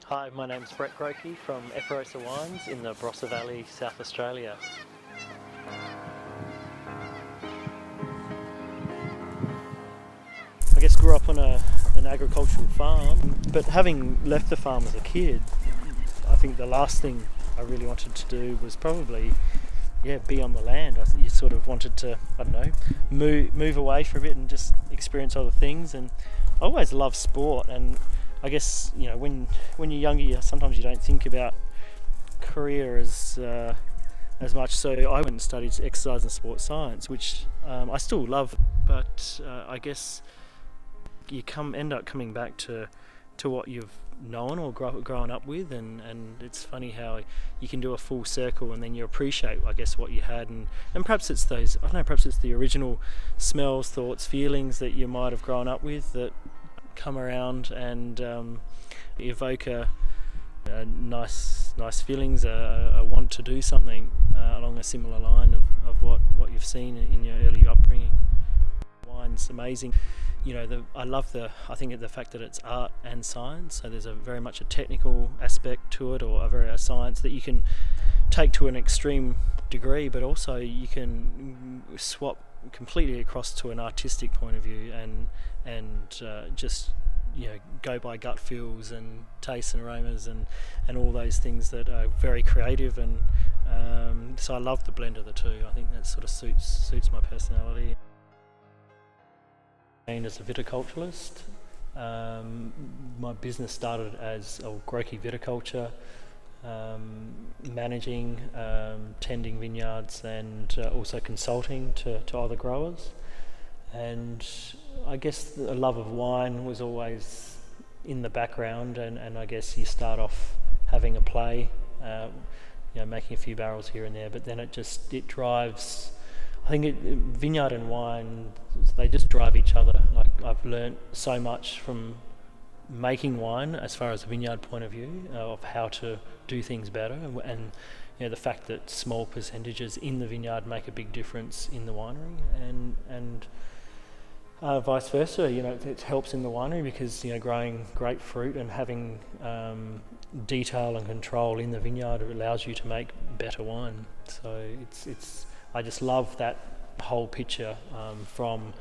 Hi, my name's Grocke from Eperosa Wines in the Barossa Valley, South Australia. I guess grew up on an agricultural farm, but having left the farm as a kid, I think the last thing I really wanted to do was probably be on the land. You sort of wanted to, I don't know, move away for a bit and just experience other things. And I always loved sport, and I guess when you're younger, sometimes you don't think about career as much. So I went and studied exercise and sports science, which I still love. But I guess you end up coming back to what you've known or grown up with, and it's funny how you can do a full circle and then you appreciate, I guess, what you had, and perhaps it's those, I don't know, perhaps it's the original smells, thoughts, feelings that you might have grown up with that come around and evoke a nice feelings, a want to do something along a similar line of what you've seen in your early upbringing. Wine's amazing. I think the fact that it's art and science, so there's very much a technical aspect to it, or a science that you can take to an extreme degree, but also you can swap completely across to an artistic point of view and just go by gut feels and tastes and aromas and all those things that are very creative, and so I love the blend of the two. I think that sort of suits my personality. As a viticulturalist, my business started as Grocke viticulture, managing, tending vineyards, and also consulting to other growers. And I guess a love of wine was always in the background, and I guess you start off having a play, making a few barrels here and there, but then it drives. I think vineyard and wine, they just drive each other. Like, I've learnt so much from making wine as far as a vineyard point of view, of how to do things better, and the fact that small percentages in the vineyard make a big difference in the winery, and vice versa. It helps in the winery because growing grapefruit and having detail and control in the vineyard, it allows you to make better wine. So I just love that whole picture, from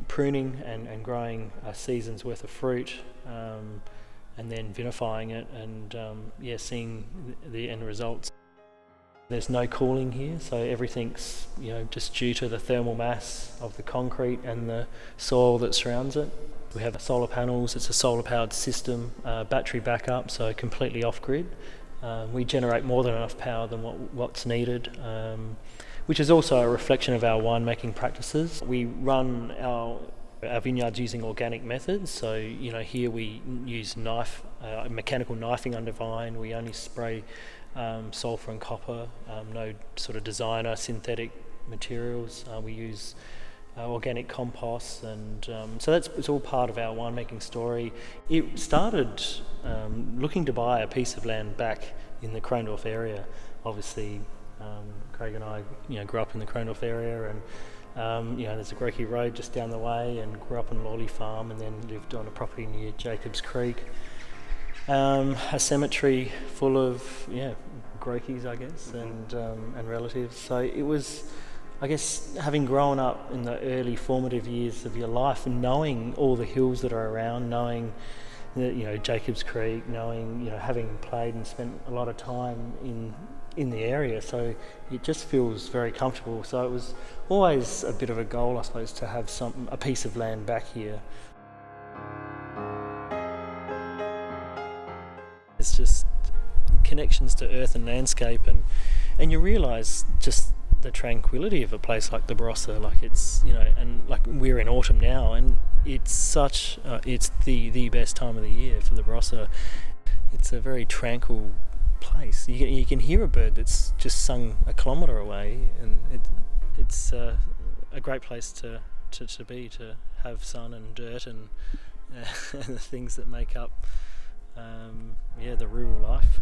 pruning and growing a season's worth of fruit, and then vinifying it, and seeing the end results. There's no cooling here, so everything's just due to the thermal mass of the concrete and the soil that surrounds it. We have solar panels. It's a solar powered system, battery backup, so completely off grid. We generate more than enough power than what's needed, which is also a reflection of our winemaking practices. We run our vineyards using organic methods, so here we use mechanical knifing under vine. We only spray sulphur and copper, no sort of designer synthetic materials. We use organic compost, and so it's all part of our winemaking story. It started looking to buy a piece of land back in the Krondorf area. Obviously, Craig and I grew up in the Krondorf area, and there's a Grocke road just down the way, and grew up on Lawley Farm, and then lived on a property near Jacobs Creek. A cemetery full of Grockes, I guess, and relatives. So it was, I guess, having grown up in the early formative years of your life and knowing all the hills that are around, knowing that, Jacobs Creek, knowing, having played and spent a lot of time in the area, so it just feels very comfortable. So it was always a bit of a goal, I suppose, to have a piece of land back here. It's just connections to earth and landscape, and you realise just the tranquility of a place like the Barossa. Like, it's and like we're in autumn now, and it's it's the best time of the year for the Barossa. It's a very tranquil place. You can hear a bird that's just sung a kilometre away, and it's a great place to be, to have sun and dirt and the things that make up the rural life.